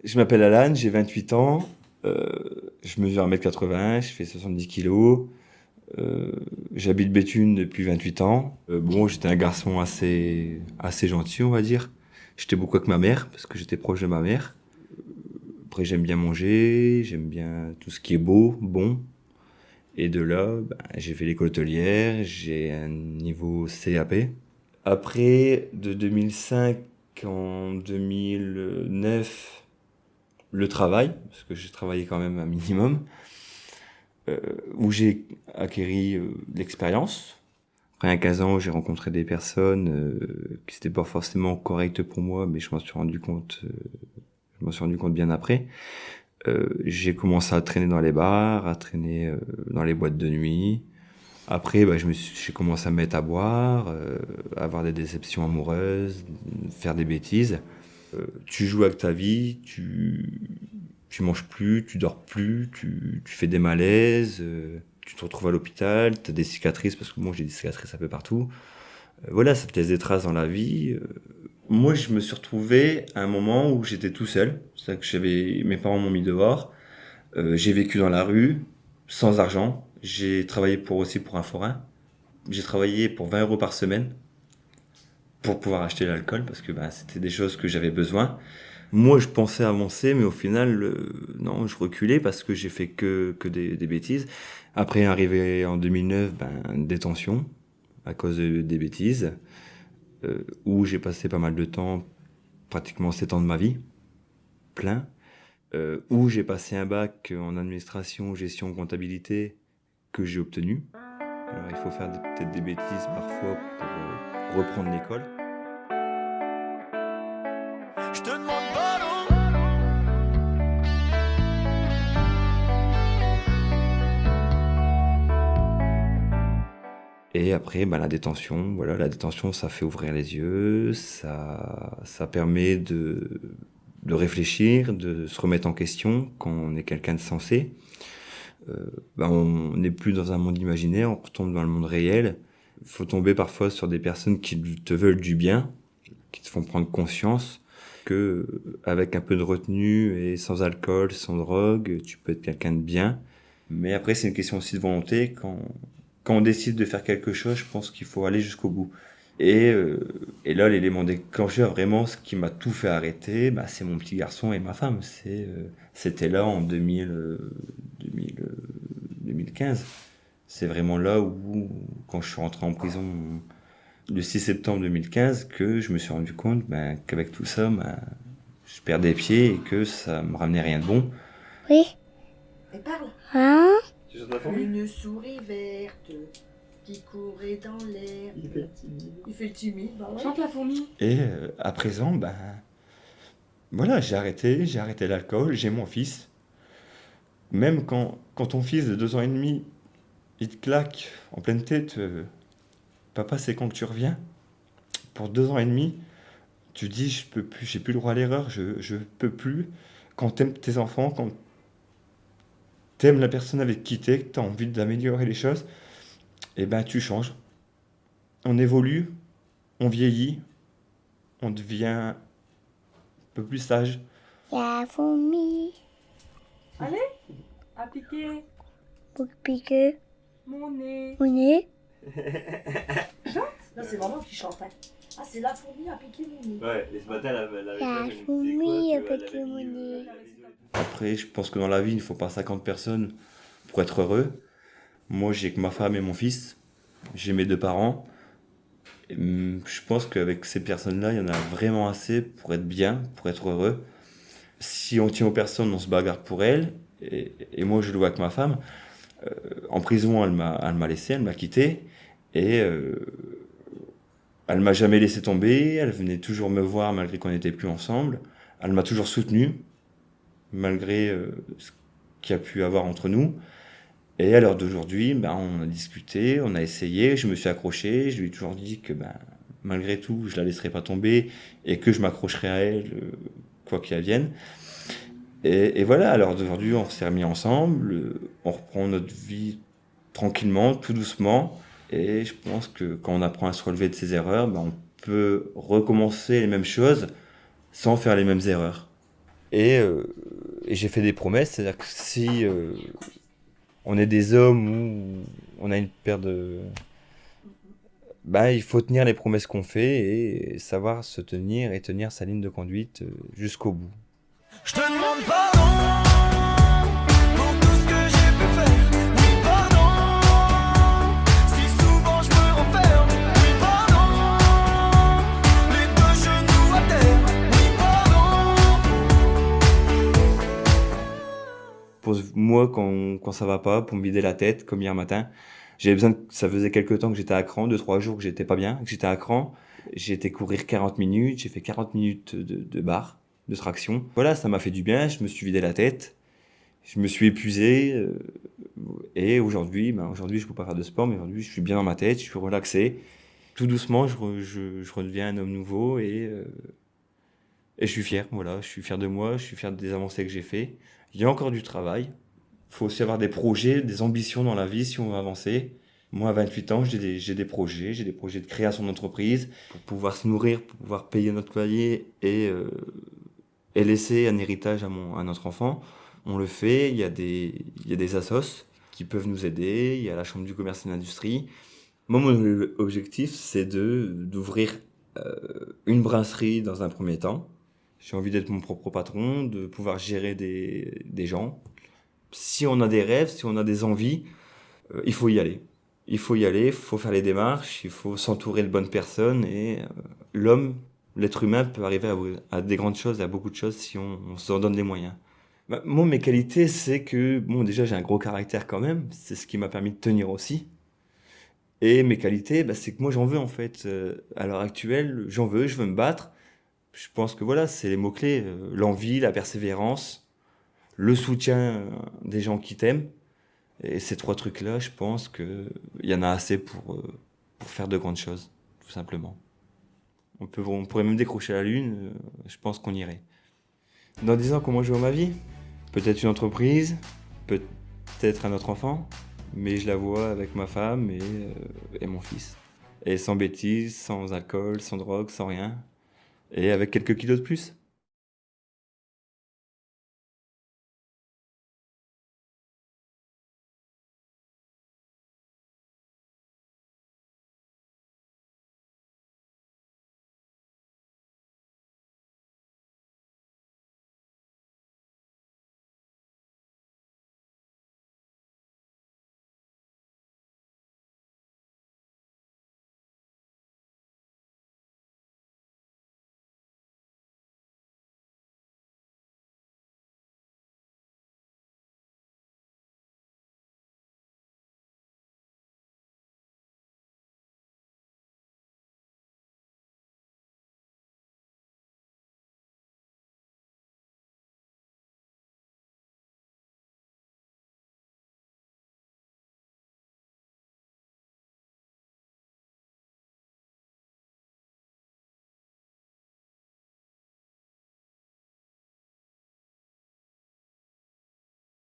Je m'appelle Alan, j'ai 28 ans. Je mesure 1m80, je fais 70 kilos. Euh, J'habite Béthune depuis 28 ans. Bon, j'étais un garçon assez gentil, on va dire. J'étais beaucoup avec ma mère, parce que j'étais proche de ma mère. Après, j'aime bien manger, j'aime bien tout ce qui est beau, bon. Et de là, ben, j'ai fait l'école hôtelière, j'ai un niveau CAP. Après, de 2005 en 2009, le travail, parce que j'ai travaillé quand même un minimum, euh, où j'ai acquis de l'expérience. Après un 15 ans, j'ai rencontré des personnes qui n'étaient pas forcément correctes pour moi, mais je m'en suis rendu compte bien après. J'ai commencé à traîner dans les bars, à traîner dans les boîtes de nuit. Après, bah, j'ai commencé à me mettre à boire, à avoir des déceptions amoureuses, faire des bêtises. Tu joues avec ta vie, tu manges plus, tu dors plus, tu fais des malaises, tu te retrouves à l'hôpital, tu as des cicatrices, parce que moi j'ai des cicatrices un peu partout. Voilà, ça te laisse des traces dans la vie. Moi, je me suis retrouvé à un moment où j'étais tout seul. C'est-à-dire que mes parents m'ont mis dehors. J'ai vécu dans la rue, sans argent. J'ai travaillé aussi pour un forain. J'ai travaillé pour 20 euros par semaine pour pouvoir acheter l'alcool, parce que bah, c'était des choses que j'avais besoin. Moi, je pensais avancer, mais au final, non, je reculais parce que j'ai fait que des bêtises. Après, arrivé en 2009, ben, détention à cause des bêtises, où j'ai passé pas mal de temps, pratiquement 7 ans de ma vie, plein, où j'ai passé un bac en administration, gestion, comptabilité, que j'ai obtenu. Alors, il faut faire peut-être des bêtises parfois pour reprendre l'école. Je te demande pardon. Et après, bah, la détention, voilà, la détention, ça fait ouvrir les yeux, ça permet de réfléchir, de se remettre en question quand on est quelqu'un de sensé. Bah, on n'est plus dans un monde imaginaire, on retombe dans le monde réel. Il faut tomber parfois sur des personnes qui te veulent du bien, qui te font prendre conscience que avec un peu de retenue et sans alcool, sans drogue, tu peux être quelqu'un de bien. Mais après, c'est une question aussi de volonté. Quand on décide de faire quelque chose, je pense qu'il faut aller jusqu'au bout. Et là, l'élément déclencheur, vraiment, ce qui m'a tout fait arrêter, bah, c'est mon petit garçon et ma femme. C'était là en 2000, 2015. C'est vraiment là où, quand je suis rentré en prison le 6 septembre 2015, que je me suis rendu compte bah, qu'avec tout ça, bah, je perdais pied et que ça me ramenait rien de bon. Oui. Et parle. Hein? Tu chantes la fourmi? Une souris verte qui courait dans l'air. Il fait le timide. Bah ouais. Chante la fourmi. Et à présent, ben voilà, j'ai arrêté l'alcool, j'ai mon fils. Même quand ton fils de 2 ans et demi, il te claque en pleine tête, papa, c'est quand que tu reviens? Pour 2 ans et demi, tu dis, je peux plus, j'ai plus le droit à l'erreur, je peux plus. Quand t'aimes tes enfants, quand t'aimes la personne avec qui t'es, que t'as envie d'améliorer les choses, et ben tu changes. On évolue, on vieillit, on devient un peu plus sage. La fourmi Allez, appliquez pour piquer mon nez. mon nez. Là, c'est vraiment qui chante. Hein. Ah, c'est la fourmi à piquer mon nez. Ouais, et ce matin, La fourmi a piqué mon nez. Après, je pense que dans la vie, il ne faut pas 50 personnes pour être heureux. Moi, j'ai que ma femme et mon fils. J'ai mes 2 parents. Et, je pense qu'avec ces personnes-là, il y en a vraiment assez pour être bien, pour être heureux. Si on tient aux personnes, on se bagarre pour elles. Et moi, je le vois avec ma femme. En prison, elle m'a laissé, elle m'a quitté. Et elle m'a jamais laissé tomber. Elle venait toujours me voir malgré qu'on n'était plus ensemble. Elle m'a toujours soutenu, malgré ce qu'il y a pu avoir entre nous. Et à l'heure d'aujourd'hui, ben, on a discuté, on a essayé, je me suis accroché, je lui ai toujours dit que ben, malgré tout, je la laisserai pas tomber et que je m'accrocherai à elle, quoi qu'il advienne. Et voilà, à l'heure d'aujourd'hui, on s'est remis ensemble, on reprend notre vie tranquillement, tout doucement. Et je pense que quand on apprend à se relever de ses erreurs, ben, on peut recommencer les mêmes choses sans faire les mêmes erreurs. Et j'ai fait des promesses, c'est-à-dire que si on est des hommes ou on a une paire de... Bah, il faut tenir les promesses qu'on fait et savoir se tenir et tenir sa ligne de conduite jusqu'au bout. Je te demande pardon pour tout ce que j'ai pu faire. Oui, pardon si souvent je me renferme. Oui, pardon les deux genoux à terre. Oui, pardon. Pour moi, quand ça va pas, pour me vider la tête, comme hier matin, j'avais besoin ça faisait quelques temps que j'étais à cran, 2-3 jours que j'étais pas bien, que j'étais à cran. J'ai été courir 40 minutes, j'ai fait 40 minutes de barre, de traction. Voilà, ça m'a fait du bien, je me suis vidé la tête, je me suis épuisé. Et aujourd'hui, aujourd'hui, je peux pas faire de sport, mais aujourd'hui, je suis bien dans ma tête, je suis relaxé. Tout doucement, je redeviens un homme nouveau et je suis fier, voilà, je suis fier de moi, je suis fier des avancées que j'ai fait. Il y a encore du travail. Il faut aussi avoir des projets, des ambitions dans la vie si on veut avancer. Moi, à 28 ans, j'ai des projets de création d'entreprise pour pouvoir se nourrir, pour pouvoir payer notre loyer et laisser un héritage à notre enfant. On le fait, il y a des assos qui peuvent nous aider, il y a la Chambre du commerce et de l'industrie. Moi, mon objectif, c'est d'ouvrir une brasserie dans un premier temps. J'ai envie d'être mon propre patron, de pouvoir gérer des gens. Si on a des rêves, si on a des envies, il faut y aller. Il faut y aller, il faut faire les démarches, il faut s'entourer de bonnes personnes et l'être humain peut arriver à des grandes choses, à beaucoup de choses si on s'en donne les moyens. Bah, moi, mes qualités, c'est que, bon, déjà, j'ai un gros caractère quand même, c'est ce qui m'a permis de tenir aussi. Et mes qualités, bah, c'est que moi, j'en veux en fait. À l'heure actuelle, j'en veux, je veux me battre. Je pense que voilà, c'est les mots-clés, l'envie, la persévérance, le soutien des gens qui t'aiment. Et ces 3 trucs-là, je pense qu'il y en a assez pour faire de grandes choses, tout simplement. On pourrait même décrocher la Lune, je pense qu'on irait. Dans 10 ans, comment je vois ma vie ? Peut-être une entreprise, peut-être un autre enfant, mais je la vois avec ma femme et mon fils. Et sans bêtises, sans alcool, sans drogue, sans rien. Et avec quelques kilos de plus.